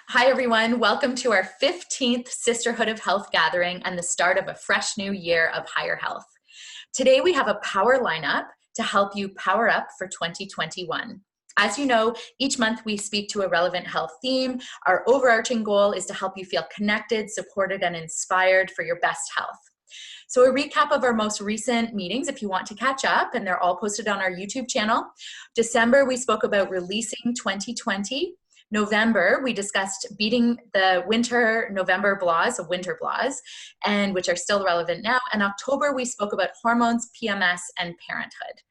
Hi, everyone. Welcome to our 15th Sisterhood of Health gathering and the start of a fresh new year of higher health. Today, we have a power lineup to help you power up for 2021. As you know, each month we speak to a relevant health theme. Our overarching goal is to help you feel connected, supported, and inspired for your best health. So a recap of our most recent meetings, if you want to catch up, and they're all posted on our YouTube channel. December, we spoke about releasing 2020. November, we discussed beating the winter November blahs, and which are still relevant now. And October, we spoke about hormones, PMS, and parenthood.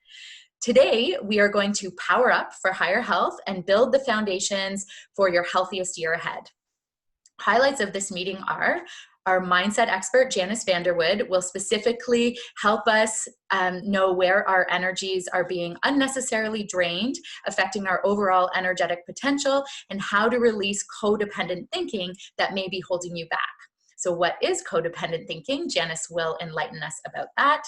Today, we are going to power up for higher health and build the foundations for your healthiest year ahead. Highlights of this meeting are our mindset expert, Janice Vanderwood, will specifically help us know where our energies are being unnecessarily drained, affecting our overall energetic potential, and how to release codependent thinking that may be holding you back. So what is codependent thinking? Janice will enlighten us about that.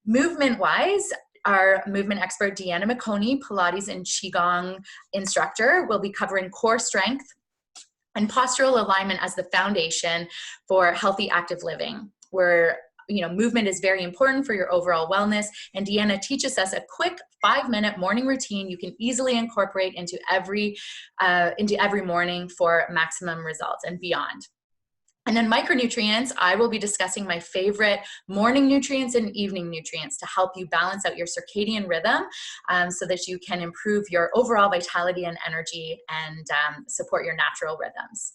Movement-wise, our movement expert, Deanna Miconi, Pilates and Qigong instructor, will be covering core strength and postural alignment as the foundation for healthy active living, where movement is very important for your overall wellness. And Deanna teaches us a quick 5-minute morning routine you can easily incorporate into every morning for maximum results and beyond. And then micronutrients, I will be discussing my favorite morning nutrients and evening nutrients to help you balance out your circadian rhythm so that you can improve your overall vitality and energy and support your natural rhythms.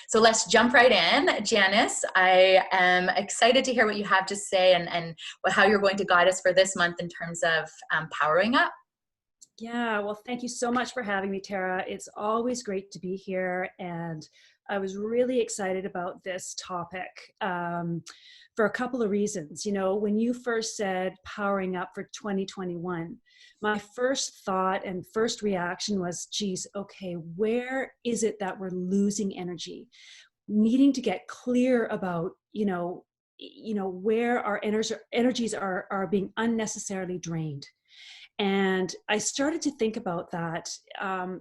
So let's jump right in. Janice, I am excited to hear what you have to say and how you're going to guide us for this month in terms of powering up. Yeah, well, thank you so much for having me, Tara. It's always great to be here, and I was really excited about this topic for a couple of reasons. You know, when you first said powering up for 2021, my first thought and first reaction was, geez, okay, where is it that we're losing energy? Needing to get clear about, where our energies are being unnecessarily drained. And I started to think about that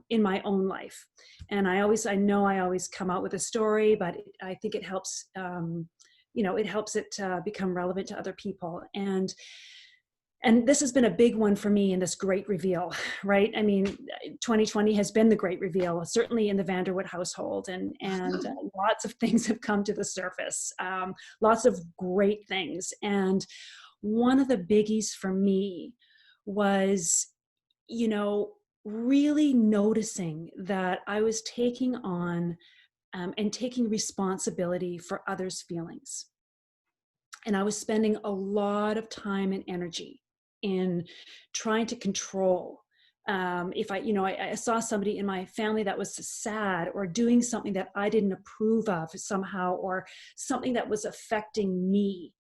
in my own life. And I know I always come out with a story, but I think it helps, it helps it become relevant to other people. And this has been a big one for me in this great reveal, right? I mean, 2020 has been the great reveal, certainly in the Vanderwood household, and lots of things have come to the surface, lots of great things. And one of the biggies for me was, really noticing that I was taking on and taking responsibility for others' feelings. And I was spending a lot of time and energy in trying to control. If I saw somebody in my family that was sad or doing something that I didn't approve of somehow, or something that was affecting me,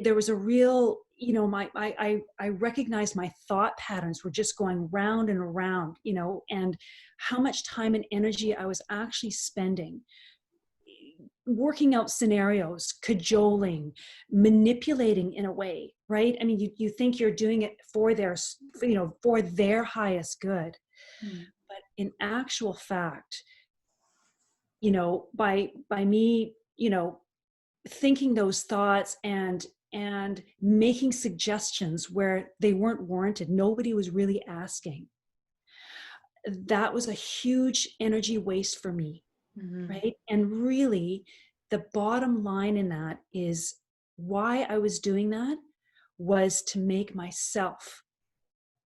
there was a real, I recognized my thought patterns were just going round and around, and how much time and energy I was actually spending working out scenarios, cajoling, manipulating in a way, right? I mean, you think you're doing it for their highest good. But in actual fact, by me, thinking those thoughts and making suggestions where they weren't warranted, nobody was really asking. That was a huge energy waste for me, right? And really, the bottom line in that is why I was doing that was to make myself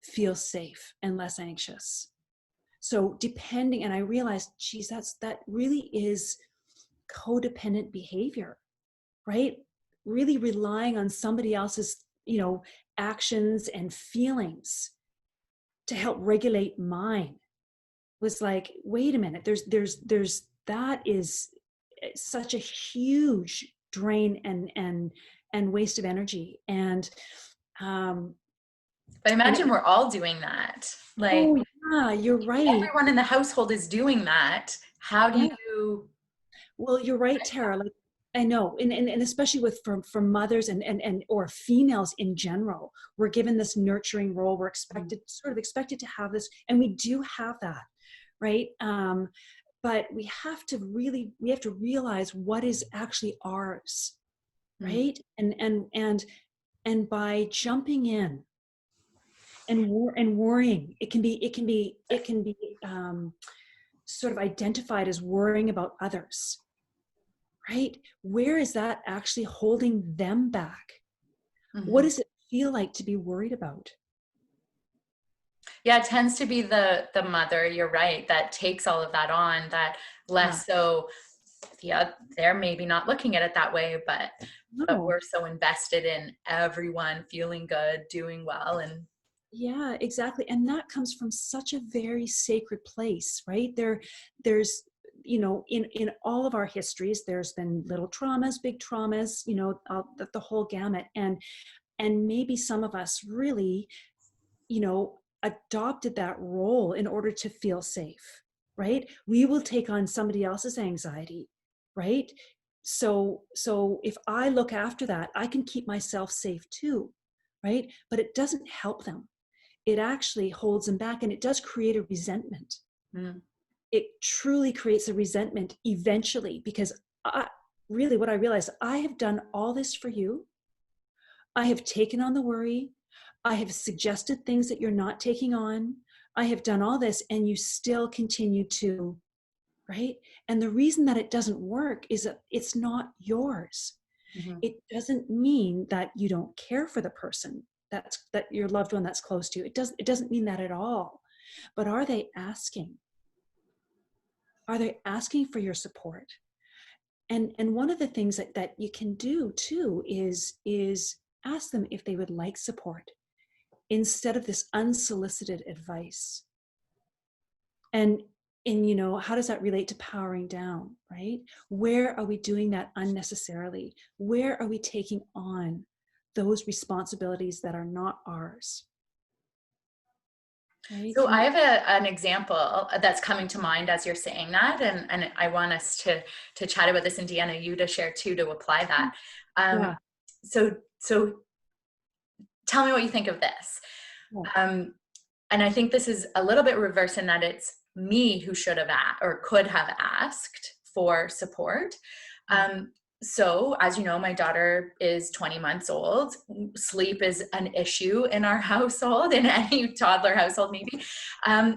feel safe and less anxious. So and I realized, geez, that really is codependent behavior. Right? Really relying on somebody else's, actions and feelings to help regulate mine was like, wait a minute, that is such a huge drain and waste of energy. And But imagine we're all doing that. Like, oh yeah, you're right. Everyone in the household is doing that. How do you? Well, you're right, Tara. Like, I know, and especially for mothers and or females in general, we're given this nurturing role. We're expected to have this, and we do have that, right? but we have to realize what is actually ours, Mm. right? And by jumping in and worrying, it can be sort of identified as worrying about others, right? Where is that actually holding them back? What Mhm. does it feel like to be worried about? Yeah, it tends to be the mother, you're right, that takes all of that on, that Yeah. less so, yeah, they're maybe not looking at it that way, but No. we're so invested in everyone feeling good, doing well, and Yeah, exactly. And that comes from such a very sacred place, right? There's, in all of our histories, there's been little traumas, big traumas, the whole gamut. And maybe some of us really, adopted that role in order to feel safe, right? We will take on somebody else's anxiety, right? So if I look after that, I can keep myself safe too, right? But it doesn't help them. It actually holds them back, and it does create a resentment. mm, It truly creates a resentment eventually, because really what I realized, I have done all this for you. I have taken on the worry. I have suggested things that you're not taking on. I have done all this, and you still continue to, right? And the reason that it doesn't work is that it's not yours. mhm. It doesn't mean that you don't care for the person that your loved one that's close to you. It doesn't mean that at all. But are they asking? Are they asking for your support? And one of the things that you can do too is ask them if they would like support instead of this unsolicited advice. And how does that relate to powering down, right? Where are we doing that unnecessarily? Where are we taking on those responsibilities that are not ours, right? So I have an example that's coming to mind as you're saying that, and I want us to chat about this, and Deanna, you to share too, to apply that. Yeah, So tell me what you think of this. yeah, Um, and I think this is a little bit reverse in that it's me who should have asked or could have asked for support. yeah, Um, so, as you know, my daughter is 20 months old. Sleep is an issue in our household, in any toddler household, maybe.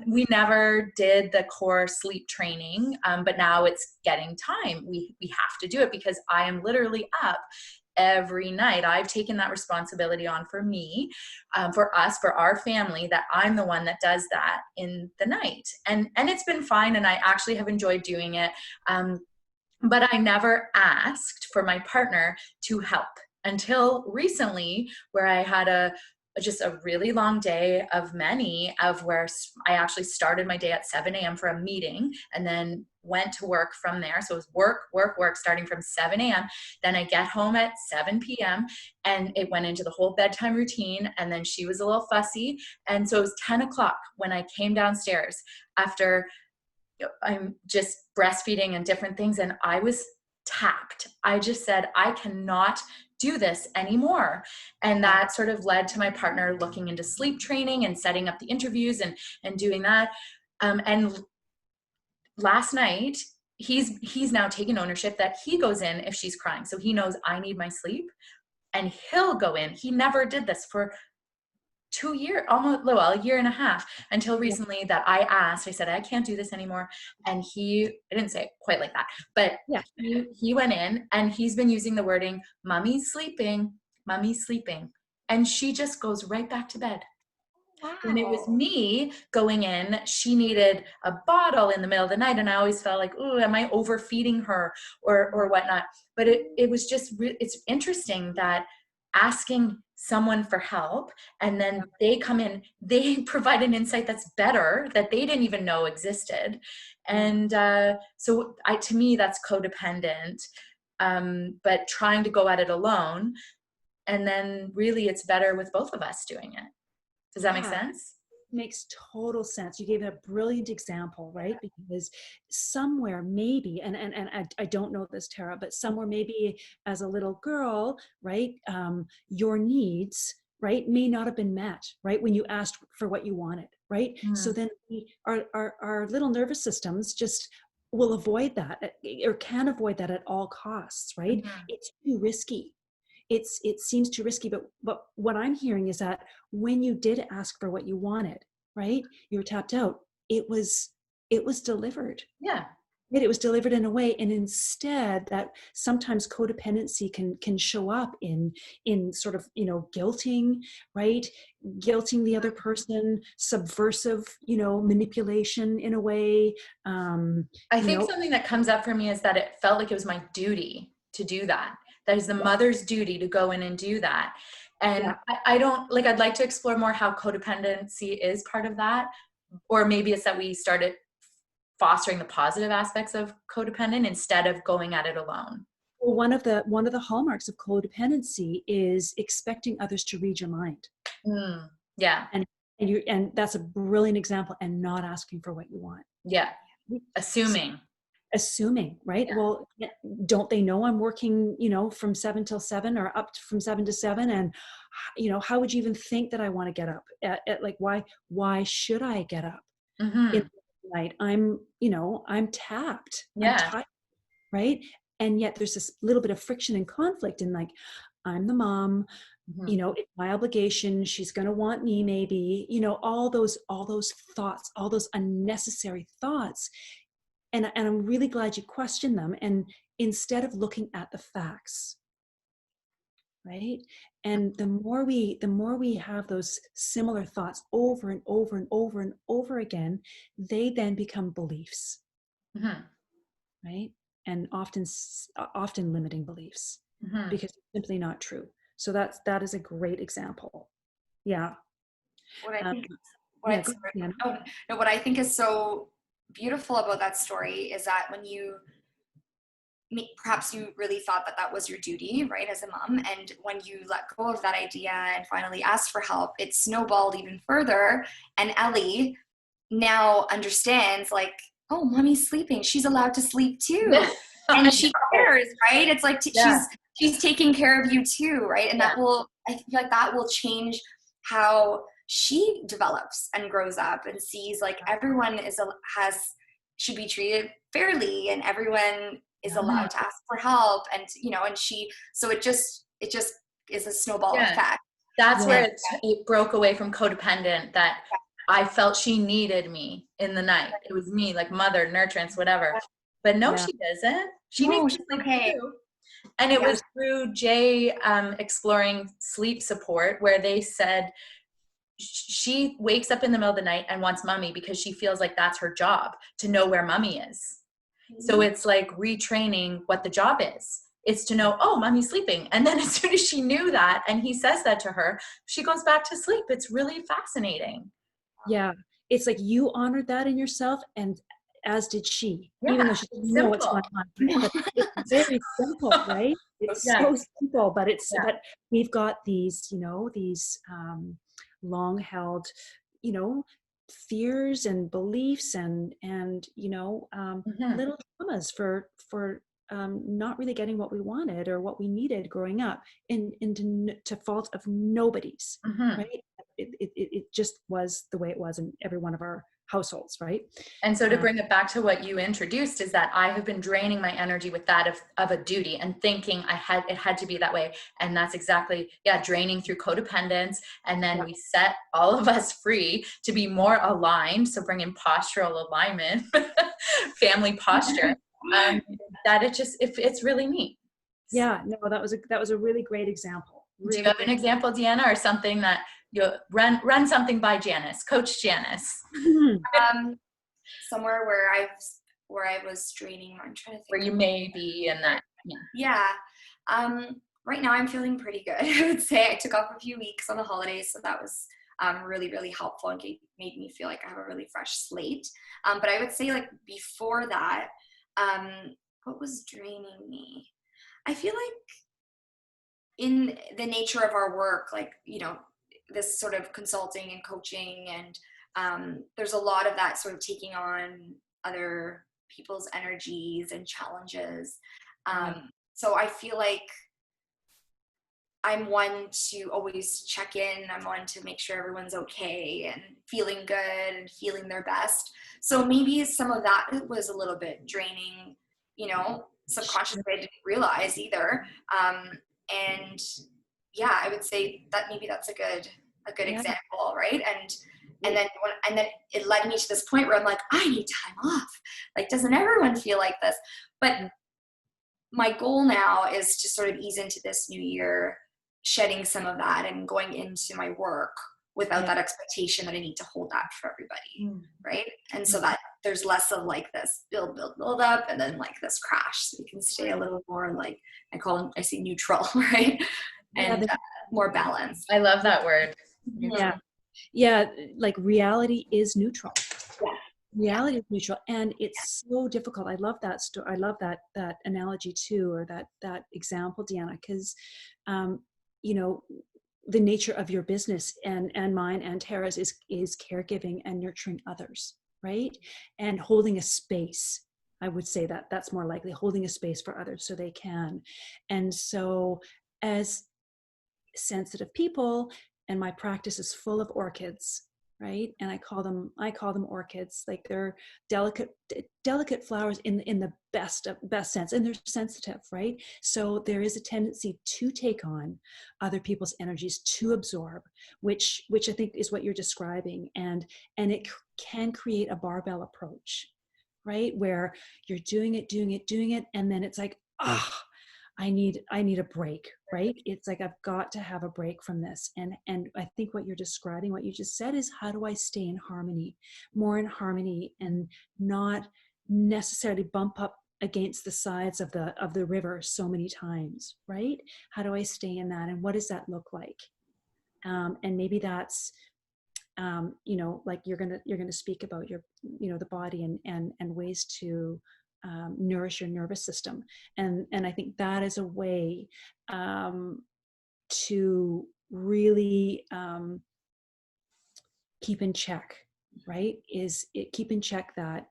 We never did the core sleep training, but now it's getting time. We have to do it because I am literally up every night. I've taken that responsibility on for me, for us, for our family, that I'm the one that does that in the night. And it's been fine, and I actually have enjoyed doing it. But I never asked for my partner to help until recently, where I had just a really long day of many, of where I actually started my day at 7 a.m. for a meeting and then went to work from there. So it was work, work, work, starting from 7 a.m. Then I get home at 7 p.m. and it went into the whole bedtime routine. And then she was a little fussy. And so it was 10 o'clock when I came downstairs after I'm just breastfeeding and different things. And I was tapped. I just said, I cannot do this anymore. And that sort of led to my partner looking into sleep training and setting up the interviews and doing that. And last night, he's now taken ownership that he goes in if she's crying. So he knows I need my sleep and he'll go in. He never did this for 2 years, almost, well, a year and a half, until yeah, recently that I asked, I said, I can't do this anymore. And I didn't say it quite like that, but yeah. he went in and he's been using the wording, mommy's sleeping, mommy's sleeping. And she just goes right back to bed. When it was Wow. me going in, she needed a bottle in the middle of the night. And I always felt like, oh, am I overfeeding her or whatnot? But it was just, it's interesting that asking someone for help and then they come in, they provide an insight that's better that they didn't even know existed. Yeah. And so to me, that's codependent, but trying to go at it alone. And then really it's better with both of us doing it. Does that make Yeah. sense? Makes total sense. You gave a brilliant example, right? Because somewhere maybe, and I don't know this, Tara, but somewhere maybe as a little girl, right, your needs, right, may not have been met, right, when you asked for what you wanted, right? So Mm. then our little nervous systems just will avoid that, or can avoid that at all costs, right? Mm-hmm. It's too risky. It seems too risky, but what I'm hearing is that when you did ask for what you wanted, right? You were tapped out. It was delivered. Yeah. It was delivered in a way, and instead that sometimes codependency can show up in sort of, guilting, right? Guilting the other person, subversive, manipulation in a way. I think something that comes up for me is that it felt like it was my duty to do that. That is the mother's duty to go in and do that. And Yeah. I don't like, I'd like to explore more how codependency is part of that. Or maybe it's that we started fostering the positive aspects of codependent instead of going at it alone. Well, one of the hallmarks of codependency is expecting others to read your mind. Yeah. And that's a brilliant example, and not asking for what you want. Yeah. Assuming, right? Yeah. Well, don't they know I'm working, from 7 till 7, or up from 7 to 7? And, how would you even think that I want to get up at like, why should I get up Mm-hmm. in the night? I'm tapped. Yeah. I'm tired, right? And yet there's this little bit of friction and conflict in, like, I'm the mom, Mm-hmm. it's my obligation. She's going to want me, maybe, all those thoughts, all those unnecessary thoughts. And I'm really glad you questioned them. And instead of looking at the facts, right? And the more we have those similar thoughts over and over and over and over again, they then become beliefs, Mm-hmm. right? And often limiting beliefs, Mm-hmm. because it's simply not true. So that is a great example. Yeah. What I think, Yeah, go ahead, oh no, what I think is so beautiful about that story is that when perhaps you really thought that was your duty, right, as a mom, and when you let go of that idea and finally asked for help, it snowballed even further. And Ellie now understands, like, oh, mommy's sleeping, she's allowed to sleep too. And she cares, right? It's like she's taking care of you too, right? And I feel like that will change how she develops and grows up and sees, like, everyone should be treated fairly, and everyone is allowed to ask for help, and so it just is a snowball effect. That's where it broke away from codependent, that I felt she needed me in the night. It was me, like mother, nurturance, whatever. But no, she doesn't. She needs to sleep too. And it was through Jay exploring sleep support, where they said she wakes up in the middle of the night and wants mommy because she feels like that's her job, to know where mommy is. Mm-hmm. So it's like retraining what the job is. It's to know, oh, mommy's sleeping. And then as soon as she knew that, and he says that to her, she goes back to sleep. It's really fascinating. Yeah. It's like you honored that in yourself, and as did she, even though she didn't know what's going on. But it's very simple, right? It's so simple, but but we've got these, these long-held, fears and beliefs and little traumas for not really getting what we wanted or what we needed growing up, to fault of nobody's, right? It just was the way it was in every one of our households, right? And so to bring it back to what you introduced, is that I have been draining my energy with that of a duty and thinking it had to be that way. And that's exactly, draining through codependence. And then we set all of us free to be more aligned. So bring in postural alignment, family posture, that it's really neat. Yeah, no, that was a really great example. Really. Do you have an example, Deanna, or something that you run something by Janice, Coach Janice? Somewhere where I was draining. I'm trying to think where you may be in that. Right now I'm feeling pretty good. I would say I took off a few weeks on the holidays, so that was really, really helpful and made me feel like I have a really fresh slate. But I would say, like, before that, what was draining me? I feel like in the nature of our work, like, this sort of consulting and coaching, and there's a lot of that sort of taking on other people's energies and challenges. So I feel like I'm one to always check in. I'm one to make sure everyone's okay and feeling good and feeling their best. So maybe some of that was a little bit draining, you know, subconsciously I didn't realize either. And yeah, I would say that maybe that's a good Yeah. example, right? And then it led me to this point where I'm like, I need time off. Like, doesn't everyone feel like this? But my goal now is to sort of ease into this new year, shedding some of that and going into my work without that expectation that I need to hold that for everybody, right? And so that there's less of like this build up, and then like this crash, so you can stay a little more like, I say neutral, right? And more balanced. I love that word. Yeah, like reality is neutral. Yeah. Reality is neutral, and it's so difficult. I love that story. I love that analogy too, or that example, Deanna, because you know, the nature of your business and mine and Tara's is caregiving and nurturing others, right? And holding a space. I would say that that's more likely, holding a space for others so they can. And so as sensitive people, and my practice is full of orchids, right? And I call them orchids. Like, they're delicate flowers in the best sense, and they're sensitive, right? So there is a tendency to take on other people's energies, to absorb, which I think is what you're describing, and it can create a barbell approach, right? Where you're doing it, and then it's like, I need a break, right? It's like, I've got to have a break from this. And I think what you're describing, what you just said, is how do I stay in harmony, more in harmony, and not necessarily bump up against the sides of the river so many times, right? How do I stay in that? And what does that look like? And maybe that's, you know, like you're gonna speak about your, you know, the body and ways to nourish your nervous system, and I think that is a way to really keep in check, right? Is it keep in check the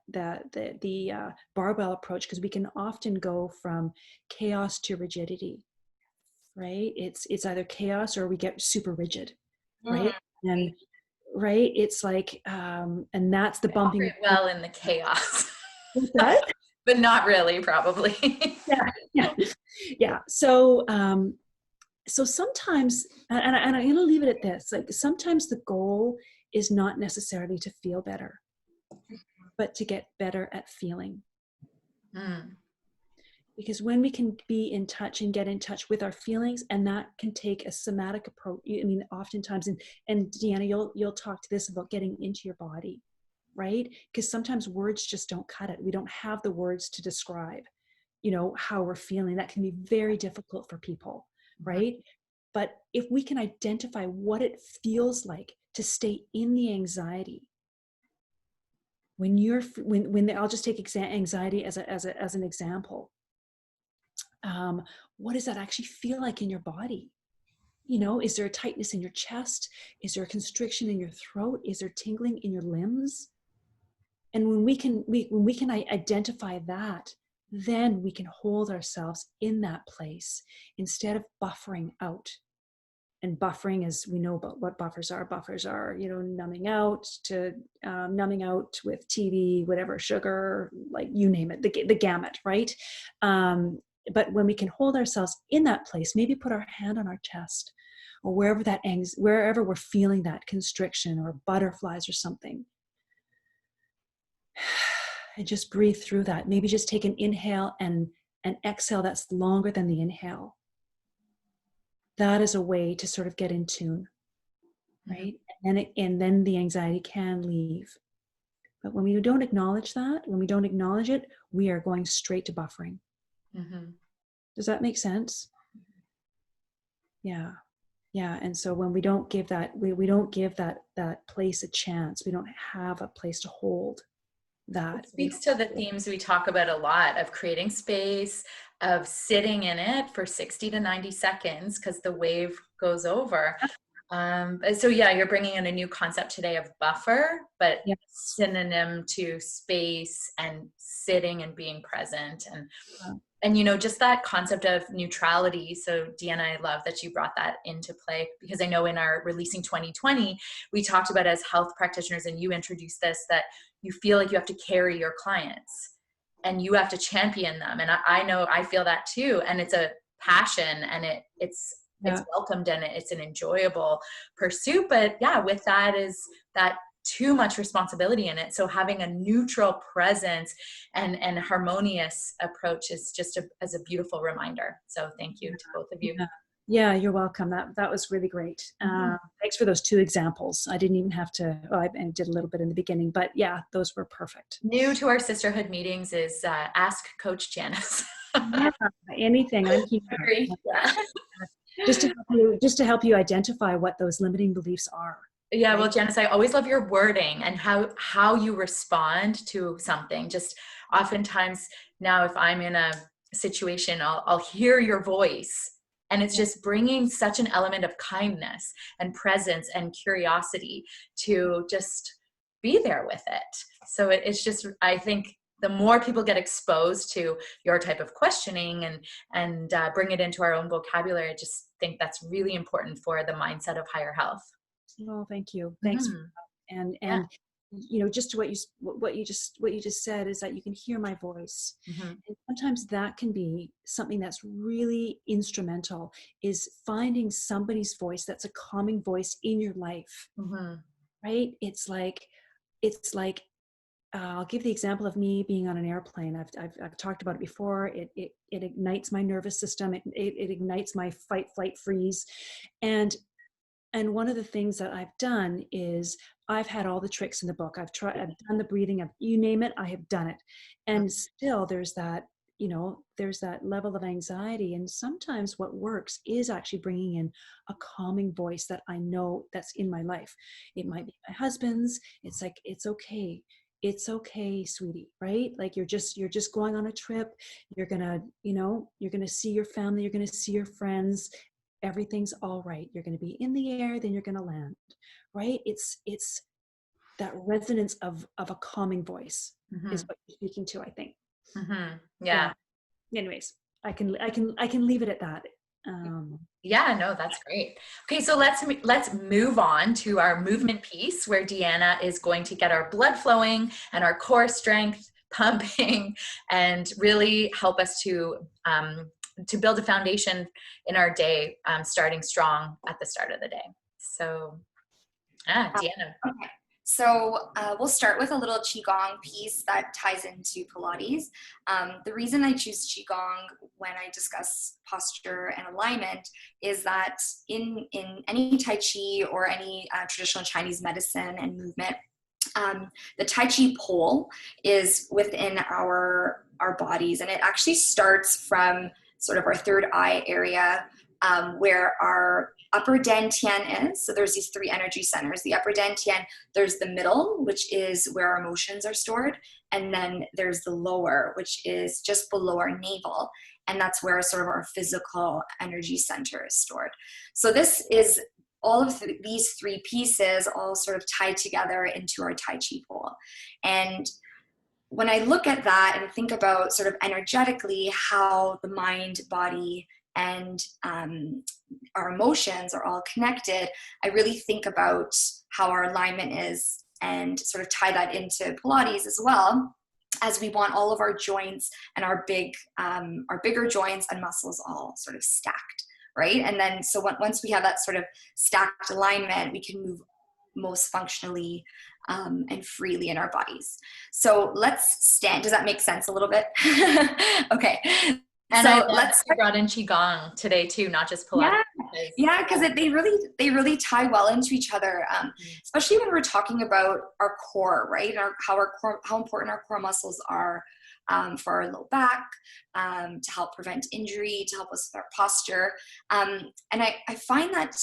barbell approach, because we can often go from chaos to rigidity, right? It's either chaos or we get super rigid, right? And right, it's like and that's the bumping Well in the chaos. that. But not really, probably. Yeah. So so sometimes, and I'm going to leave it at this, like, sometimes the goal is not necessarily to feel better, but to get better at feeling. Because when we can be in touch and get in touch with our feelings, and that can take a somatic approach. I mean, oftentimes, and Deanna, you'll talk to this about getting into your body, right? Because sometimes words just don't cut it. We don't have the words to describe, you know, how we're feeling. That can be very difficult for people, right? But if we can identify what it feels like to stay in the anxiety, when I'll just take anxiety as an example. What does that actually feel like in your body? You know, is there a tightness in your chest? Is there a constriction in your throat? Is there tingling in your limbs? And when we can identify that, then we can hold ourselves in that place instead of buffering out. And buffering, as we know about what buffers are, you know, numbing out with TV, whatever, sugar, like you name it, the gamut, right? But when we can hold ourselves in that place, maybe put our hand on our chest, or wherever we're feeling that constriction or butterflies or something, and just breathe through that. Maybe just take an inhale and an exhale that's longer than the inhale. That is a way to sort of get in tune, right? And then the anxiety can leave. But when we don't acknowledge that, when we don't acknowledge it, we are going straight to buffering. Does that make sense? Yeah. And so when we don't give that, we don't give that place a chance. We don't have a place to hold that. It speaks to the themes we talk about a lot, of creating space, of sitting in it for 60 to 90 seconds, because the wave goes over. So yeah, you're bringing in a new concept today of buffer, but Yeah. synonym to space and sitting and being present. Yeah. And, you know, just that concept of neutrality. So Deanna, I love that you brought that into play, because I know in our Releasing 2020, we talked about, as health practitioners, and you introduced this, that you feel like you have to carry your clients and you have to champion them. And I know I feel that too. And it's a passion, and it's welcomed, and it's an enjoyable pursuit. But yeah, with that is that too much responsibility in it. So having a neutral presence and harmonious approach is just as a beautiful reminder. So thank you to both of you. Yeah, you're welcome. That was really great. Thanks for those 2 examples. I didn't even have to, well, I did a little bit in the beginning, but yeah, those were perfect. New to our sisterhood meetings is ask Coach Janice. Yeah, anything. I'm here. Yeah. Just to help you identify what those limiting beliefs are. Yeah, well, Janice, I always love your wording and how you respond to something. Just oftentimes now, if I'm in a situation, I'll hear your voice, and it's just bringing such an element of kindness and presence and curiosity to just be there with it. So it's just, I think the more people get exposed to your type of questioning and bring it into our own vocabulary, I just think that's really important for the mindset of higher health. Oh, thank you. Thanks. And you know, just what you just said is that you can hear my voice. And sometimes that can be something that's really instrumental, is finding somebody's voice that's a calming voice in your life. Right? It's like I'll give the example of me being on an airplane. I've talked about it before. It ignites my nervous system. It ignites my fight, flight, freeze. And one of the things that I've done is I've had all the tricks in the book. I've done the breathing, you name it, I have done it. And still there's that, you know, there's that level of anxiety. And sometimes what works is actually bringing in a calming voice that I know that's in my life. It might be my husband's. It's like, it's okay. It's okay, sweetie, right? Like you're just going on a trip. You're gonna see your family. You're gonna see your friends. Everything's all right. You're going to be in the air, then you're going to land, right? It's that resonance of a calming voice is what you're speaking to, I think. Yeah. So, anyways, I can leave it at that. Yeah, no, that's great. Okay, so let's move on to our movement piece, where Deanna is going to get our blood flowing and our core strength pumping, and really help us to build a foundation in our day, starting strong at the start of the day. So, Deanna. Okay. So we'll start with a little Qigong piece that ties into Pilates. The reason I choose Qigong when I discuss posture and alignment is that in any Tai Chi or any traditional Chinese medicine and movement, the Tai Chi pole is within our bodies, and it actually starts from sort of our third eye area, where our upper dantian is. So there's these 3 energy centers. The upper dantian, there's the middle, which is where our emotions are stored. And then there's the lower, which is just below our navel. And that's where sort of our physical energy center is stored. So this is all of these 3 pieces all sort of tied together into our Tai Chi pole. And when I look at that and think about sort of energetically how the mind, body, and our emotions are all connected, I really think about how our alignment is and sort of tie that into Pilates as well, as we want all of our joints and our bigger joints and muscles all sort of stacked, right? And then so once we have that sort of stacked alignment, we can move most functionally and freely in our bodies. So let's stand. Does that make sense a little bit? Okay. And so let's brought in Qigong today too, not just Pilates. Yeah, because they really tie well into each other, especially when we're talking about our core, right? How important our core muscles are for our low back, to help prevent injury, to help us with our posture. And I find that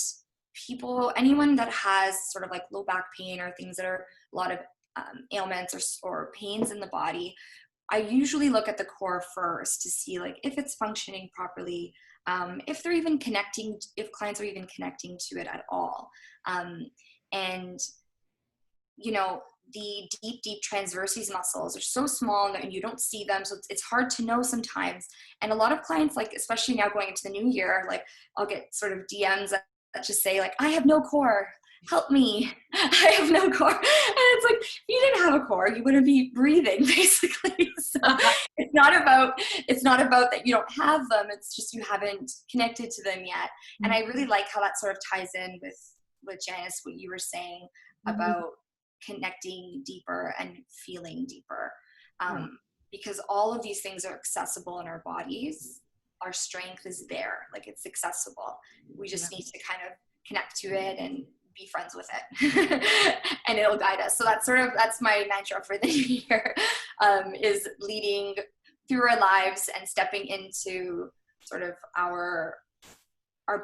anyone that has sort of like low back pain or things that are a lot of ailments or pains in the body, I usually look at the core first to see like if it's functioning properly, if they're even connecting, if clients are even connecting to it at all. And, you know, the deep transverses muscles are so small and you don't see them. So it's hard to know sometimes. And a lot of clients, like, especially now going into the new year, like I'll get sort of DMs that just say like, I have no core, help me. I have no core. And it's like, if you didn't have a core, you wouldn't be breathing basically. So it's not about that you don't have them. It's just you haven't connected to them yet. And I really like how that sort of ties in with Janice, what you were saying about connecting deeper and feeling deeper, because all of these things are accessible in our bodies. Our strength is there, like it's accessible. We just need to kind of connect to it and be friends with it and it'll guide us. So that's my mantra for the new year, is leading through our lives and stepping into sort of our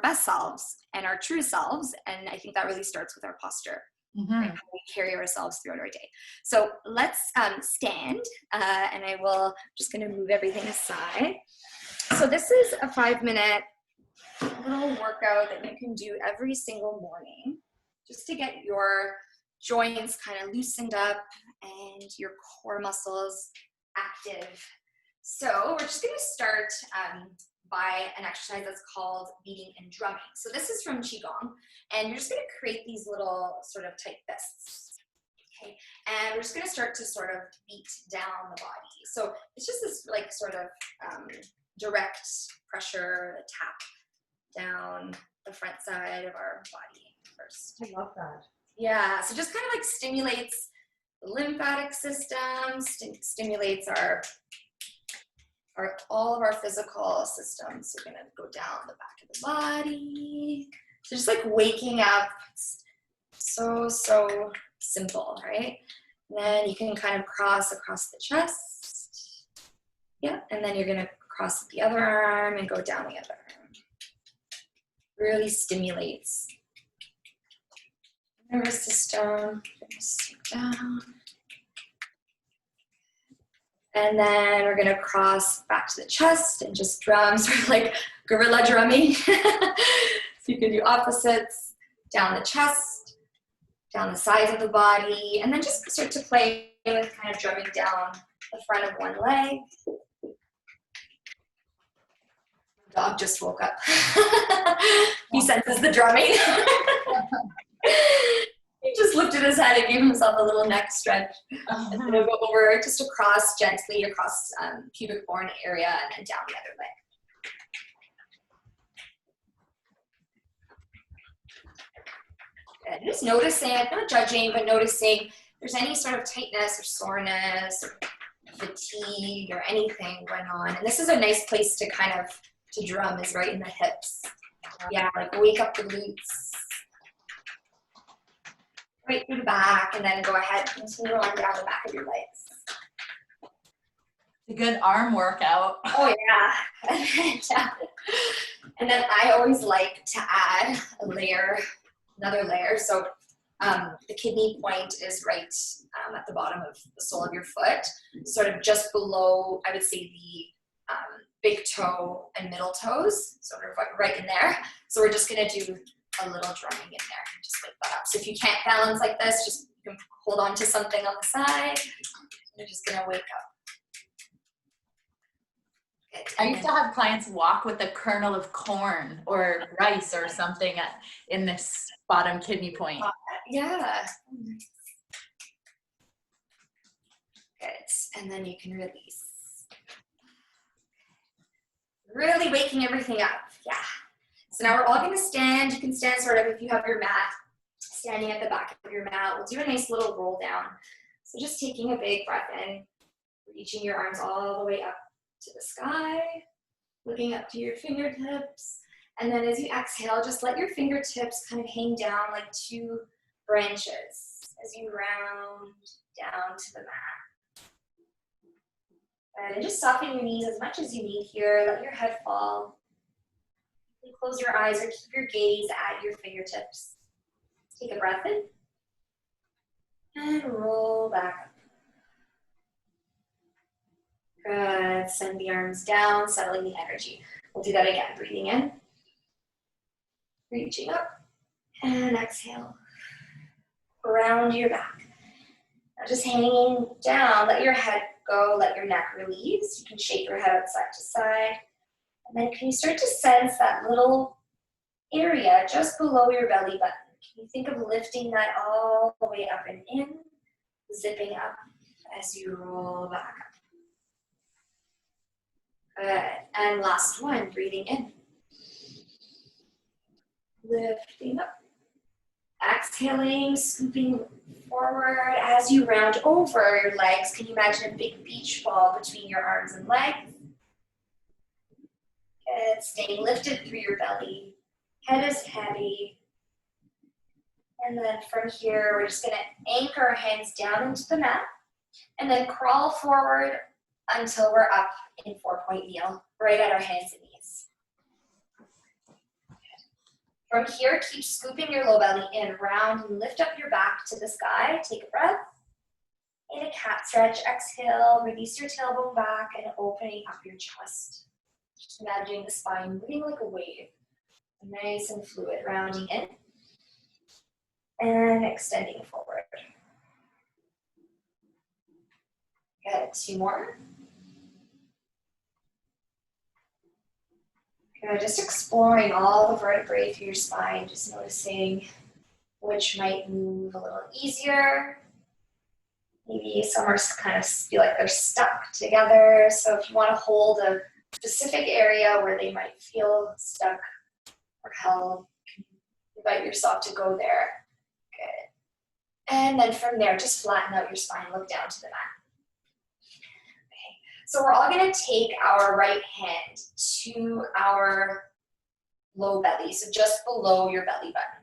best selves and our true selves. And I think that really starts with our posture. Right? How we carry ourselves throughout our day. So let's stand, and I will just going to move everything aside. So this is a 5-minute little workout that you can do every single morning, just to get your joints kind of loosened up and your core muscles active. So we're just going to start by an exercise that's called beating and drumming. So this is from Qigong, and you're just going to create these little sort of tight fists. Okay, and we're just going to start to sort of beat down the body. So it's just this like sort of direct pressure, tap down the front side of our body first. I love that. Yeah, so just kind of like stimulates the lymphatic system, stimulates all of our physical systems. So we're going to go down the back of the body. So just like waking up. It's so simple, right? And then you can kind of cross across the chest. Yeah, and then you're going to cross the other arm and go down the other arm. Really stimulates the nervous system. Sit down. And then we're gonna cross back to the chest and just drum, sort of like gorilla drumming. So you can do opposites, down the chest, down the sides of the body, and then just start to play with kind of drumming down the front of one leg. The dog just woke up. He senses the drumming. He just lifted his head and gave himself a little neck stretch. And then we'll go over just across gently across pubic bone area and then down the other leg. Good. Just noticing, not judging, but noticing if there's any sort of tightness or soreness or fatigue or anything going on. And this is a nice place to kind of to drum, is right in the hips. Yeah, like wake up the glutes. Right through the back, and then go ahead and continue on down the back of your legs. A good arm workout. Oh yeah. And then I always like to add another layer. So the kidney point is right at the bottom of the sole of your foot, sort of just below, I would say, the big toe and middle toes, sort of right in there. So we're just gonna do a little drumming in there, just wake that up. So if you can't balance like this, just you can hold on to something on the side. You're just gonna wake up. Good. I used to have clients walk with a kernel of corn or rice or something in this bottom kidney point. Yeah. Good. And then you can release. Really waking everything up. Yeah. So now we're all going to stand. You can stand sort of if you have your mat, standing at the back of your mat. We'll do a nice little roll down. So just taking a big breath in, reaching your arms all the way up to the sky, looking up to your fingertips. And then as you exhale, just let your fingertips kind of hang down like two branches as you round down to the mat. And just soften your knees as much as you need here. Let your head fall. You close your eyes or keep your gaze at your fingertips. Take a breath in. And roll back up. Good. Send the arms down, settling the energy. We'll do that again. Breathing in, reaching up, and exhale. Around your back. Now just hanging down, let your head go, let your neck release. You can shake your head out side to side. And then can you start to sense that little area just below your belly button? Can you think of lifting that all the way up and in, zipping up as you roll back up. Good. And last one, breathing in. Lifting up. Exhaling, scooping forward. As you round over your legs, can you imagine a big beach ball between your arms and legs? Good. Staying lifted through your belly. Head is heavy. And then from here, we're just going to anchor our hands down into the mat and then crawl forward until we're up in 4-point kneel, right at our hands and knees. From here, keep scooping your low belly in, round, and lift up your back to the sky. Take a breath. In a cat stretch, exhale, release your tailbone back and opening up your chest. Just imagining the spine moving like a wave. Nice and fluid, rounding in and extending forward. Good, 2 more. Good, just exploring all the vertebrae through your spine, just noticing which might move a little easier. Maybe some are kind of feel like they're stuck together. So if you want to hold a specific area where they might feel stuck or held, invite yourself to go there. Good. And then from there, just flatten out your spine, look down to the mat. Okay. So we're all going to take our right hand to our low belly, so just below your belly button.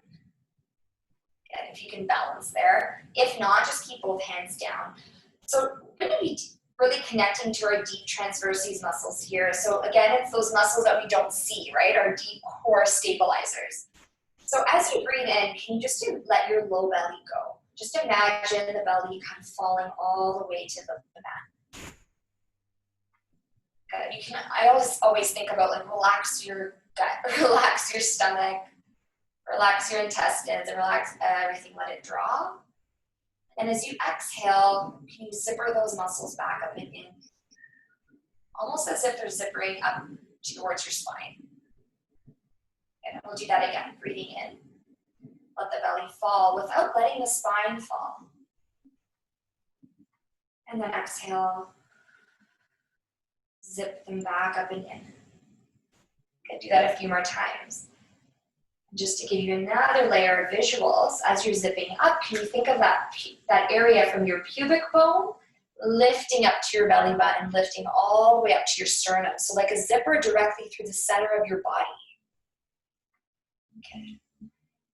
Again, if you can balance there. If not, just keep both hands down. So we're going to be really connecting to our deep transverses muscles here. So again, it's those muscles that we don't see, right? Our deep core stabilizers. So as you breathe in, can you just let your low belly go? Just imagine the belly kind of falling all the way to the mat. Good. You can. I always think about like relax your gut, relax your stomach, relax your intestines, and relax everything. Let it draw. And as you exhale, can you zipper those muscles back up and in? Almost as if they're zippering up towards your spine. And we'll do that again. Breathing in. Let the belly fall without letting the spine fall. And then exhale. Zip them back up and in. Okay, do that a few more times. Just to give you another layer of visuals, as you're zipping up, can you think of that area from your pubic bone, lifting up to your belly button, lifting all the way up to your sternum. So like a zipper directly through the center of your body. Okay.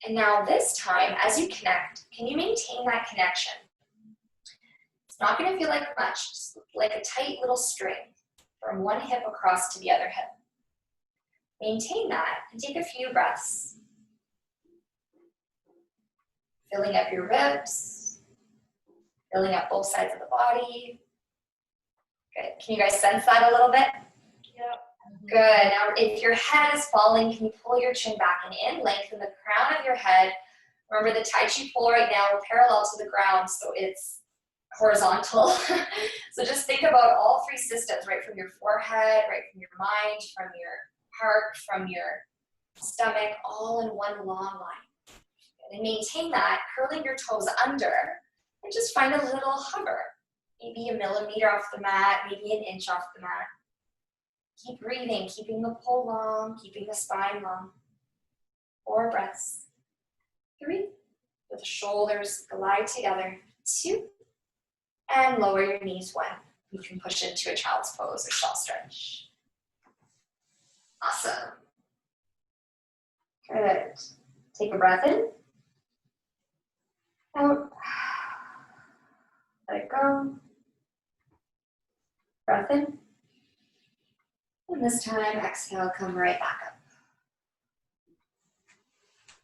And now this time, as you connect, can you maintain that connection? It's not going to feel like much, just like a tight little string from one hip across to the other hip. Maintain that and take a few breaths. Filling up your ribs, filling up both sides of the body. Good. Can you guys sense that a little bit? Yep. Good. Now, if your head is falling, can you pull your chin back and in? Lengthen the crown of your head. Remember, the Tai Chi pole right now, we're parallel to the ground, so it's horizontal. So just think about all 3 systems, right from your forehead, right from your mind, from your heart, from your stomach, all in one long line. And maintain that, curling your toes under, and just find a little hover. Maybe a millimeter off the mat, maybe an inch off the mat. Keep breathing, keeping the pull long, keeping the spine long. 4 breaths. 3, with the shoulders glide together. 2, and lower your knees 1. You can push into a child's pose or shawl stretch. Awesome. Good. Take a breath in. Out. Let it go. Breath in. And this time, exhale, come right back up.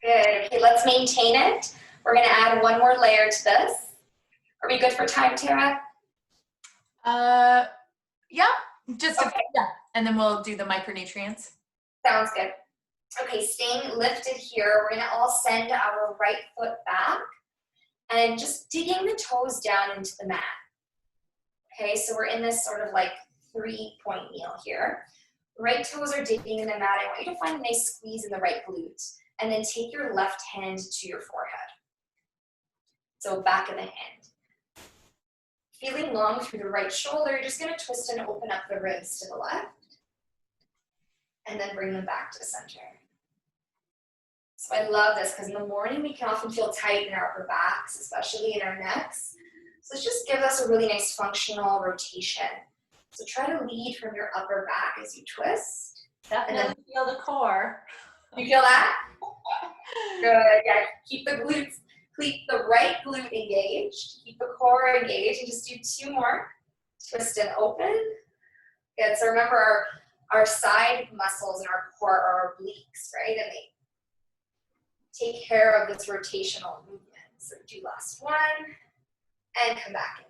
Good. Okay, let's maintain it. We're going to add 1 more layer to this. Are we good for time, Tara? Yeah. Just okay. Yeah. And then we'll do the micronutrients. Sounds good. Okay, staying lifted here, we're gonna all send our right foot back and just digging the toes down into the mat. Okay, so we're in this sort of like 3-point kneel here. Right toes are digging in the mat. I want you to find a nice squeeze in the right glute, and then take your left hand to your forehead. So back of the hand. Feeling long through the right shoulder, you're just gonna twist and open up the ribs to the left, and then bring them back to center. So I love this because in the morning we can often feel tight in our upper backs, especially in our necks. So let's just give us a really nice functional rotation. So try to lead from your upper back as you twist. Definitely feel the core. You feel that? Good. Yeah. Keep the right glute engaged. Keep the core engaged. And just do 2 more. Twist and open. Good. So remember our side muscles in our core are our obliques, right? And they take care of this rotational movement. So do last one. And come back in.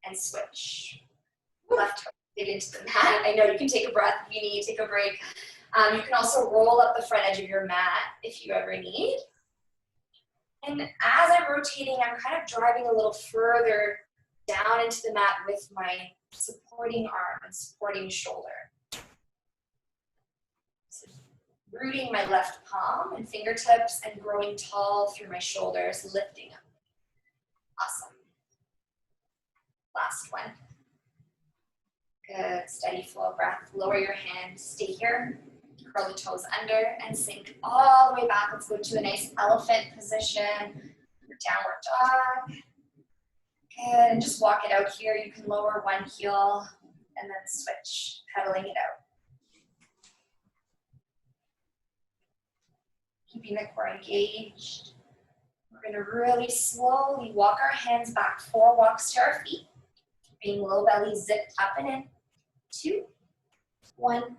And switch. Left foot, dig into the mat. I know you can take a breath if you need, take a break. You can also roll up the front edge of your mat if you ever need. And as I'm rotating, I'm kind of driving a little further down into the mat with my supporting arm and supporting shoulder. So rooting my left palm and fingertips and growing tall through my shoulders, lifting up. Awesome. Last one. Good, steady flow of breath. Lower your hands, stay here. Curl the toes under and sink all the way back. Let's go to a nice elephant position, downward dog. Good, and just walk it out here. You can lower one heel and then switch, pedaling it out. Keeping the core engaged. We're gonna really slowly walk our hands back, 4 walks to our feet. Keeping low belly zipped up and in. 2, 1, and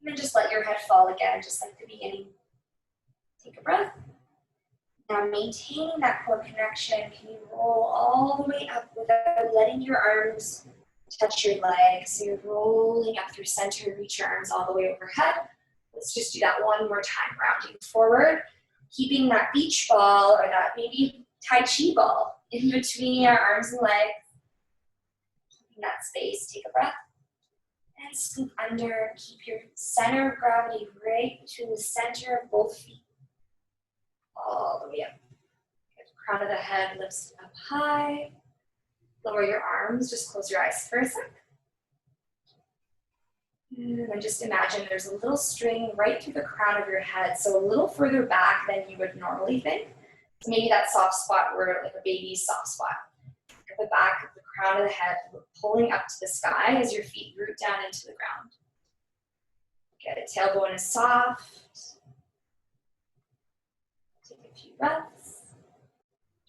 then just let your head fall again, just like the beginning. Take a breath. Now maintaining that core connection, can you roll all the way up without letting your arms touch your legs? So you're rolling up through center, reach your arms all the way overhead. Let's just do that one more time, rounding forward, keeping that beach ball or that maybe Tai Chi ball in between our arms and legs. Keeping that space, take a breath. And scoop under, keep your center of gravity right between the center of both feet. All the way up. Good. Crown of the head lifts up high. Lower your arms, just close your eyes for a sec. And then just imagine there's a little string right through the crown of your head, so a little further back than you would normally think. So maybe that soft spot where like a baby's soft spot. At the back of the crown of the head, pulling up to the sky as your feet root down into the ground. Good, tailbone is soft. Take a few breaths.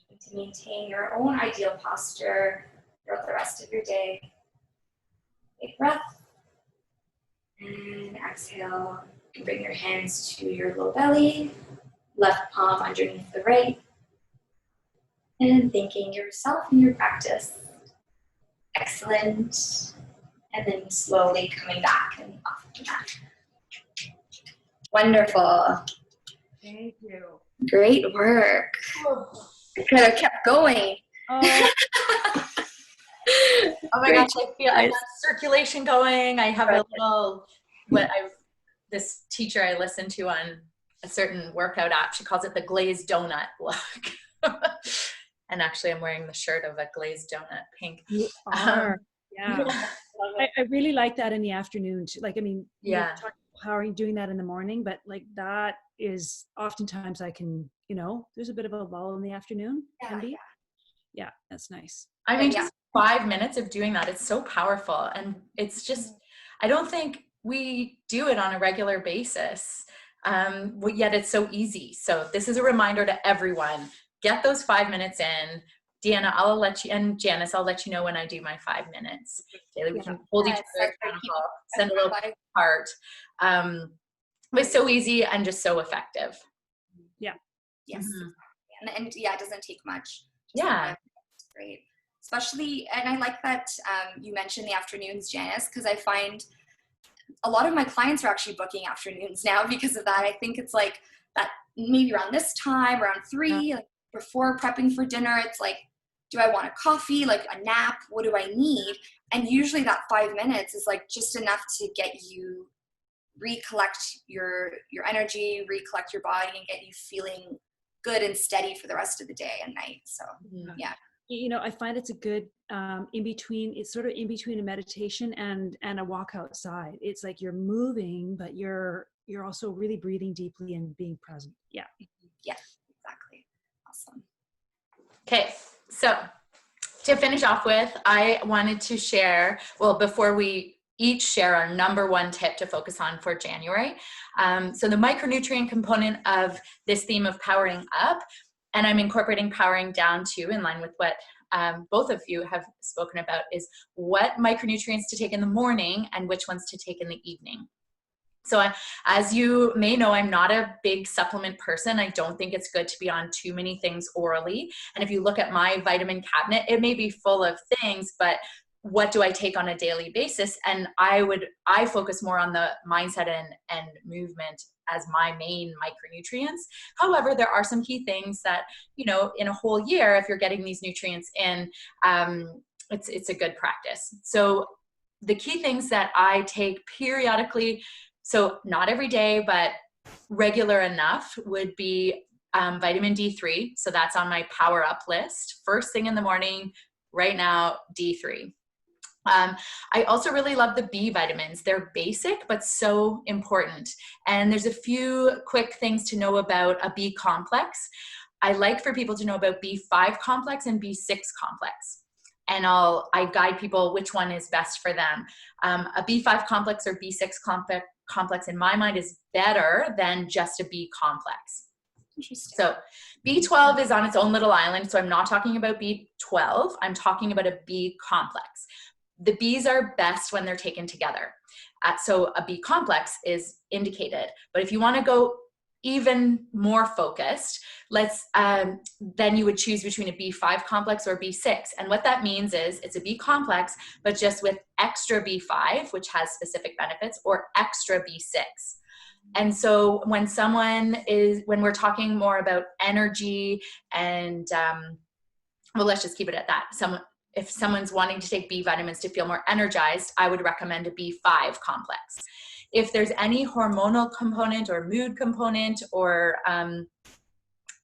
To maintain your own ideal posture throughout the rest of your day. Take a breath. And exhale. You can bring your hands to your low belly. Left palm underneath the right. And thanking yourself and your practice. Excellent. And then slowly coming back and off the mat. Wonderful. Thank you. Great work. I could have kept going. Oh, Oh my gosh, I have circulation going. I have a little, this teacher I listen to on a certain workout app, she calls it the glazed donut look. And actually I'm wearing the shirt of a glazed donut, pink. you are. Yeah. I really like that in the afternoon too. Like, I mean, yeah. How are you doing that in the morning? But like that is oftentimes I can, there's a bit of a lull in the afternoon. Yeah, that's nice. I mean, just 5 minutes of doing that, it's so powerful. And it's just, I don't think we do it on a regular basis. Yet it's so easy. So this is a reminder to everyone, get those 5 minutes in. Deanna, I'll let you, and Janice, I'll let you know when I do my 5 minutes. Daily, we can hold each other accountable, send a little heart. It's so easy and just so effective. Yeah. Yes. Mm-hmm. And yeah, it doesn't take much. Yeah. It's great. Especially, and I like that you mentioned the afternoons, Janice, because I find a lot of my clients are actually booking afternoons now because of that. I think it's like that maybe around this time, around 3, like before prepping for dinner, it's like, do I want a coffee, like a nap? What do I need? And usually that 5 minutes is like just enough to get you recollect your energy, recollect your body, and get you feeling good and steady for the rest of the day and night. So yeah. You know, I find it's a good in between. It's sort of in between a meditation and a walk outside. It's like you're moving, but you're also really breathing deeply and being present. Yeah. Yeah, exactly. Awesome. Okay, so to finish off with, I wanted to share, well, before we each share our number 1 tip to focus on for January. So the micronutrient component of this theme of powering up, and I'm incorporating powering down too, in line with what both of you have spoken about, is what micronutrients to take in the morning and which ones to take in the evening. So as you may know, I'm not a big supplement person. I don't think it's good to be on too many things orally. And if you look at my vitamin cabinet, it may be full of things, but what do I take on a daily basis? And I focus more on the mindset and movement as my main micronutrients. However, there are some key things that, you know, in a whole year, if you're getting these nutrients in, it's a good practice. So the key things that I take periodically, so not every day, but regular enough, would be vitamin D3. So that's on my power up list. First thing in the morning, right now, D3. I also really love the B vitamins. They're basic, but so important. And there's a few quick things to know about a B complex. I like for people to know about B5 complex and B6 complex. And I guide people which one is best for them. A B5 complex or B6 complex in my mind is better than just a B complex. So B12 is on its own little island. So I'm not talking about B12. I'm talking about a B complex. The B's are best when they're taken together. So a B complex is indicated. But if you want to go even more focused, then you would choose between a B5 complex or B6. And what that means is it's a B complex, but just with extra B5, which has specific benefits, or extra B6. And so when we're talking more about energy and, well, let's just keep it at that. If someone's wanting to take B vitamins to feel more energized, I would recommend a B5 complex. If there's any hormonal component or mood component or, well,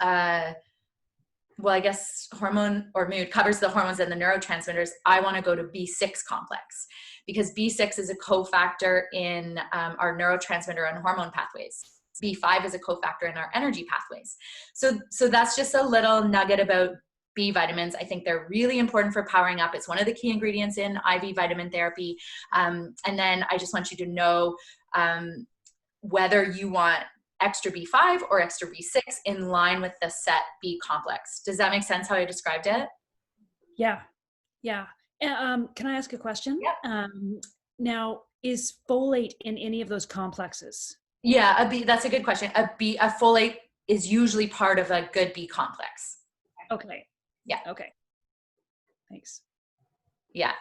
I guess hormone or mood covers the hormones and the neurotransmitters, I want to go to B6 complex because B6 is a cofactor in our neurotransmitter and hormone pathways. B5 is a cofactor in our energy pathways. So that's just a little nugget about B vitamins. I think they're really important for powering up. It's one of the key ingredients in IV vitamin therapy. And then I just want you to know whether you want extra B5 or extra B6 in line with the set B complex. Does that make sense how I described it? Yeah. Yeah. Can I ask a question? Yeah. Now, is folate in any of those complexes? Yeah, that's a good question. A folate is usually part of a good B complex. Okay. Yeah. Okay. Thanks. Yeah.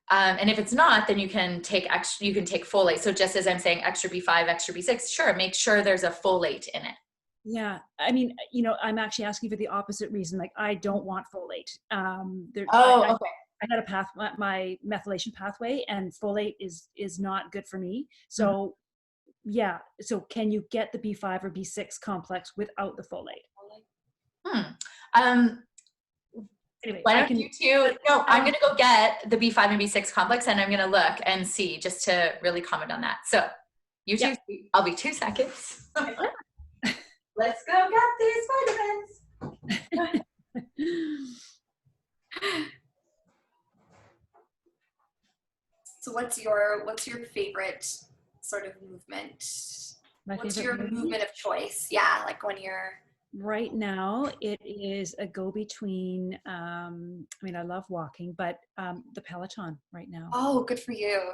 And if it's not, then you can take folate. So just as I'm saying extra B5, extra B6, sure, make sure there's a folate in it. Yeah. I mean, you know, I'm actually asking for the opposite reason. Like, I don't want folate. Okay. I had my methylation pathway, and folate is not good for me. So yeah. So can you get the B5 or B6 complex without the folate? Anyway, why don't you two? No, I'm going to go get the B5 and B6 complex, and I'm going to look and see just to really comment on that. So you two, I'll be 2 seconds. Let's go get these vitamins. So what's your favorite sort of movement? What's your movement of choice? Yeah, like when you're... Right now, it is a go-between, I mean, I love walking, but the Peloton right now. Oh, good for you.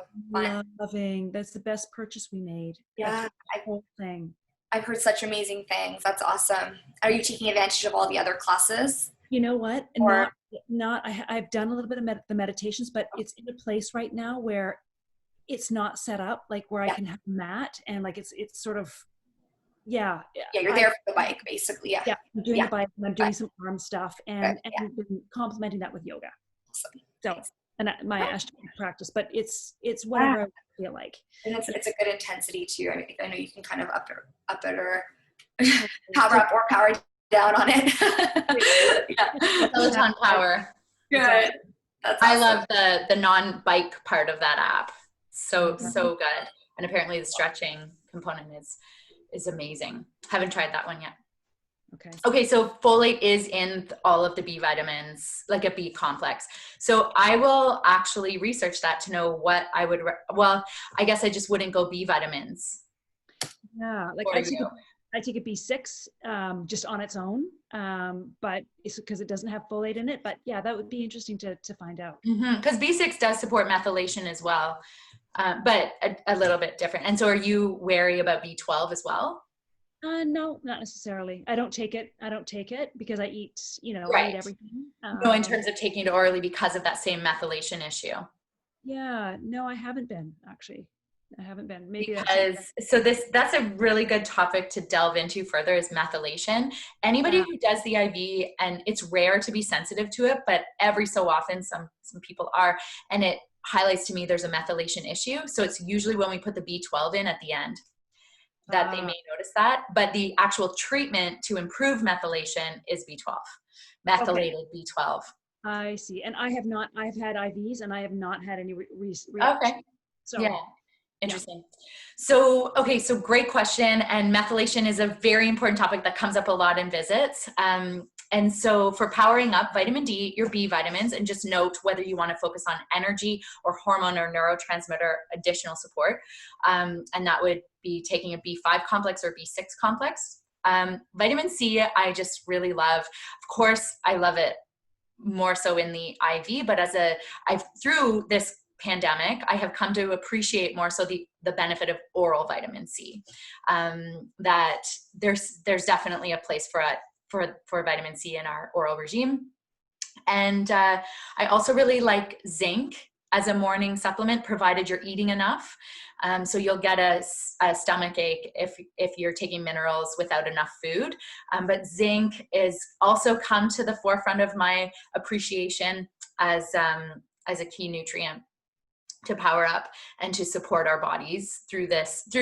Loving. That's the best purchase we made. Yeah. The whole thing. I've heard such amazing things. That's awesome. Are you taking advantage of all the other classes? You know what? I've done a little bit of the meditations, but it's in a place right now where it's not set up like where I can have a mat and like it's sort of, yeah. Yeah, you're there for the bike, basically. Yeah. Yeah, I'm doing the bike and I'm doing Right. some arm stuff Good. and been complementing that with yoga. Awesome. So, Nice. and my Ashtanga practice, but it's whatever I feel like. And it's a good intensity too. I know you can kind of up it or power up or power down on it. Yeah. Peloton power. Good. That's awesome. I love the non-bike part of that app. So good. And apparently the stretching component is amazing. Haven't tried that one yet. Okay, so folate is in all of the B vitamins, like a B complex. So I will actually research that to know what I would, well, I guess I just wouldn't go B vitamins. Yeah, like I take a B6 just on its own, but it's because it doesn't have folate in it. But yeah, that would be interesting to find out. Because B6 does support methylation as well, but a little bit different. And so are you wary about B12 as well? No, not necessarily. I don't take it because I eat, I eat everything. No, in terms of taking it orally because of that same methylation issue. Yeah, no, I haven't been actually. I haven't been. Maybe because that's a really good topic to delve into further is methylation. Anybody who does the IV, and it's rare to be sensitive to it, but every so often some people are, and it highlights to me there's a methylation issue. So it's usually when we put the B12 in at the end that they may notice that, but the actual treatment to improve methylation is B12, methylated B12. I see. And I've had IVs and I have not had any reaction. Okay. So yeah. Interesting. So, okay. So great question. And methylation is a very important topic that comes up a lot in visits. And so for powering up vitamin D, your B vitamins, and just note whether you want to focus on energy or hormone or neurotransmitter additional support. And that would be taking a B5 complex or B6 complex. Vitamin C, I just really love. Of course, I love it more so in the IV, but through this pandemic, I have come to appreciate more so the benefit of oral vitamin C. That there's definitely a place for vitamin C in our oral regime. And I also really like zinc as a morning supplement, provided you're eating enough. So you'll get a stomach ache if you're taking minerals without enough food. But zinc is also come to the forefront of my appreciation as a key nutrient to power up and to support our bodies through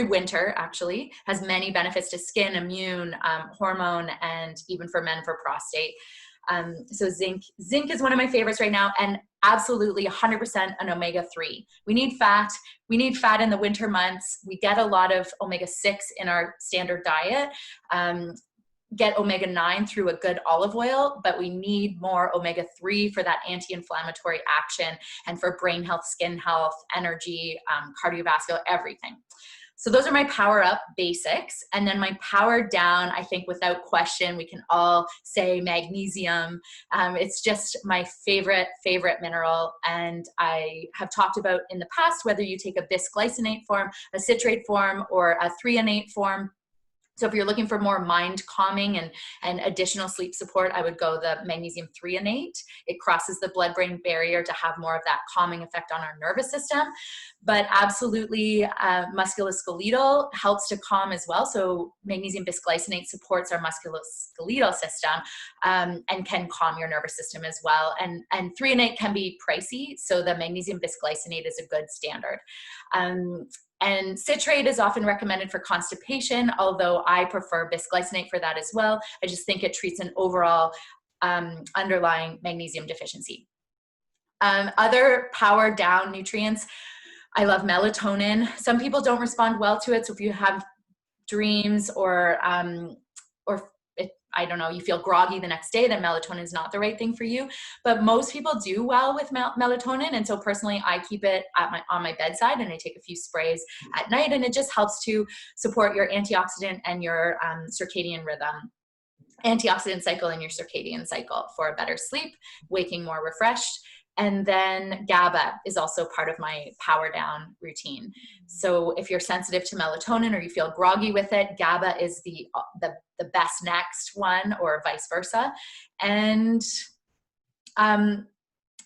winter. Actually has many benefits to skin, immune, hormone, and even for men for prostate. So zinc is one of my favorites right now, and absolutely 100% an omega-3. We need fat in the winter months. We get a lot of omega-6 in our standard diet. Get omega-9 through a good olive oil, but we need more omega-3 for that anti-inflammatory action and for brain health, skin health, energy, cardiovascular, everything. So those are my power up basics. And then my power down, I think without question, we can all say magnesium. It's just my favorite mineral. And I have talked about in the past, whether you take a bisglycinate form, a citrate form, or a threonate form. So if you're looking for more mind calming and additional sleep support, I would go the magnesium threonate. It crosses the blood-brain barrier to have more of that calming effect on our nervous system. But absolutely, musculoskeletal helps to calm as well. So magnesium bisglycinate supports our musculoskeletal system and can calm your nervous system as well. And threonate can be pricey, so the magnesium bisglycinate is a good standard. And citrate is often recommended for constipation, although I prefer bisglycinate for that as well. I just think it treats an overall underlying magnesium deficiency. Other power down nutrients, I love melatonin. Some people don't respond well to it. So if you have dreams or I don't know, you feel groggy the next day, then melatonin is not the right thing for you. But most people do well with melatonin. And so personally, I keep it on my bedside, and I take a few sprays at night, and it just helps to support your antioxidant and your circadian rhythm, antioxidant cycle and your circadian cycle for a better sleep, waking more refreshed. And then GABA is also part of my power down routine. So if you're sensitive to melatonin or you feel groggy with it, GABA is the best next one, or vice versa. And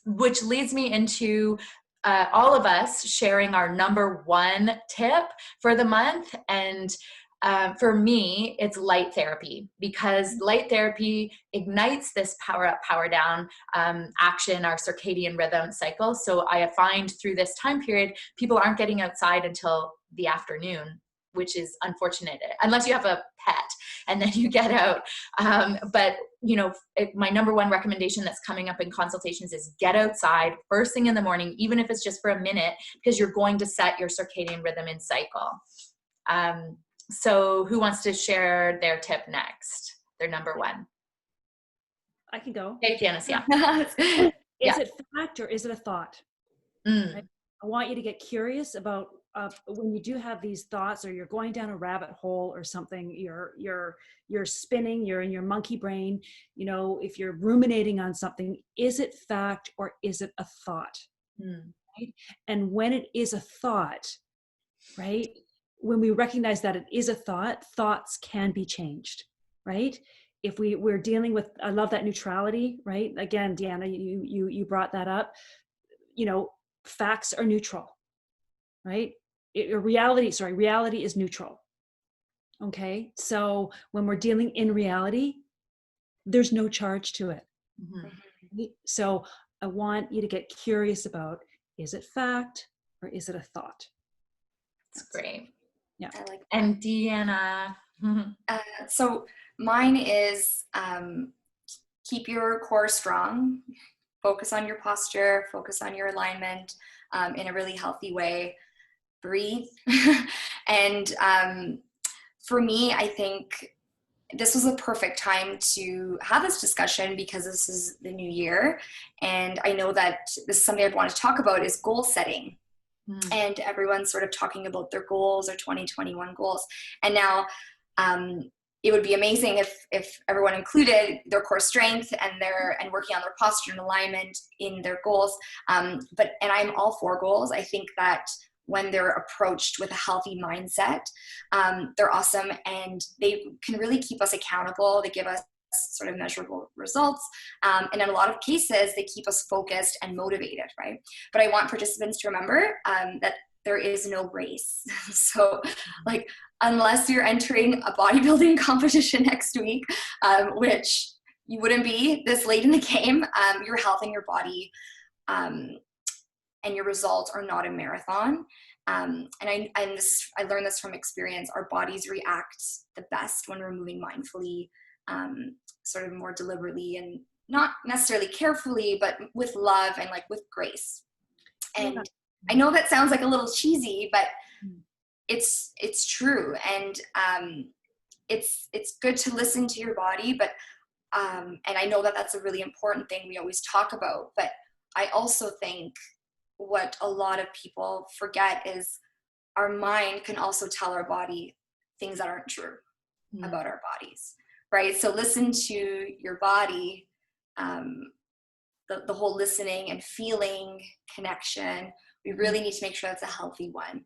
which leads me into all of us sharing our number one tip for the month. And for me, it's light therapy, because light therapy ignites this power up, power down action, our circadian rhythm cycle. So I find through this time period, people aren't getting outside until the afternoon, which is unfortunate, unless you have a pet and then you get out. But my number one recommendation that's coming up in consultations is get outside first thing in the morning, even if it's just for a minute, because you're going to set your circadian rhythm and cycle. So who wants to share their tip next? Their number one. I can go. Hey, Janice, yeah. Is it fact or is it a thought? Right? I want you to get curious about when you do have these thoughts, or you're going down a rabbit hole or something, you're spinning, you're in your monkey brain, if you're ruminating on something, is it fact or is it a thought? Right? And when it is a thought, right? When we recognize that it is a thought, thoughts can be changed, right? If we're dealing with, I love that neutrality, right? Again, Deanna, you brought that up. Facts are neutral, right? Reality is neutral. Okay. So when we're dealing in reality, there's no charge to it. Right? So I want you to get curious about, is it fact or is it a thought? That's great. Yeah. I like that. And Deanna. So mine is keep your core strong, focus on your posture, focus on your alignment in a really healthy way, breathe. And for me, I think this was a perfect time to have this discussion, because this is the new year. And I know that this is something I'd want to talk about, is goal setting. And everyone's sort of talking about their goals or 2021 goals. And now it would be amazing if everyone included their core strength and working on their posture and alignment in their goals. And I'm all for goals. I think that when they're approached with a healthy mindset, they're awesome, and they can really keep us accountable. They give us sort of measurable results. And in a lot of cases, they keep us focused and motivated, right? But I want participants to remember that there is no race. So unless you're entering a bodybuilding competition next week, which you wouldn't be this late in the game, your health and your body and your results are not a marathon. And I learned this from experience. Our bodies react the best when we're moving mindfully, sort of more deliberately, and not necessarily carefully, but with love and with grace. And I know that sounds like a little cheesy, but it's true. And it's good to listen to your body, but and I know that that's a really important thing we always talk about. But I also think what a lot of people forget is our mind can also tell our body things that aren't true about our bodies, right? So listen to your body, the whole listening and feeling connection. We really need to make sure that's a healthy one.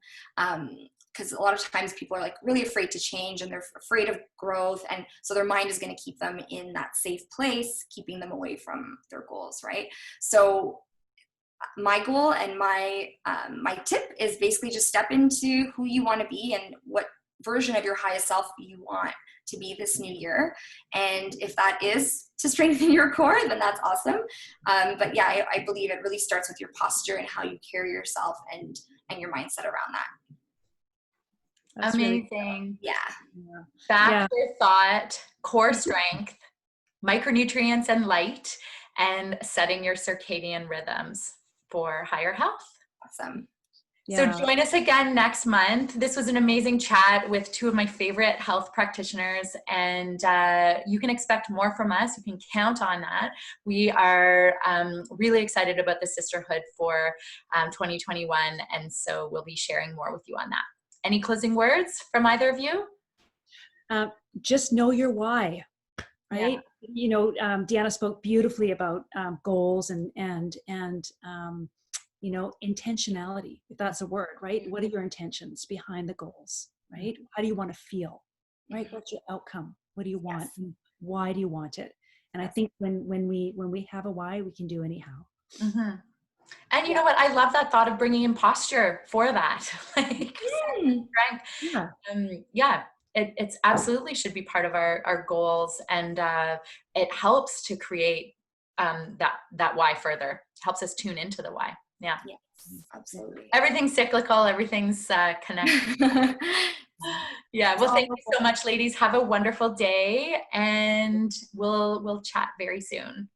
Because a lot of times people are really afraid to change, and they're afraid of growth. And so their mind is going to keep them in that safe place, keeping them away from their goals, right? So my goal and my tip is basically just step into who you want to be and what version of your highest self you want to be this new year. And if that is to strengthen your core, then that's awesome. But yeah, I believe it really starts with your posture and how you carry yourself and your mindset around that. That's amazing. Yeah. Factor, thought, core strength, micronutrients and light, and setting your circadian rhythms for higher health. Awesome. Yeah. So join us again next month. This was an amazing chat with two of my favorite health practitioners, and you can expect more from us. You can count on that. We are really excited about the sisterhood for 2021, and so we'll be sharing more with you on that. Any closing words from either of you? Just know your why, right? Yeah. Deanna spoke beautifully about goals and intentionality, if that's a word, right? What are your intentions behind the goals, right? How do you want to feel, right? What's your outcome? What do you want? Yes. And why do you want it? And I think when we have a why, we can do anyhow. And you know what? I love that thought of bringing in posture for that. Like strength. Yeah. Yeah, it's absolutely should be part of our goals, and it helps to create that why further. It helps us tune into the why. Yeah. Yes, absolutely. Everything's cyclical. Everything's connected. Yeah. Well, thank you so much, ladies. Have a wonderful day, and we'll chat very soon.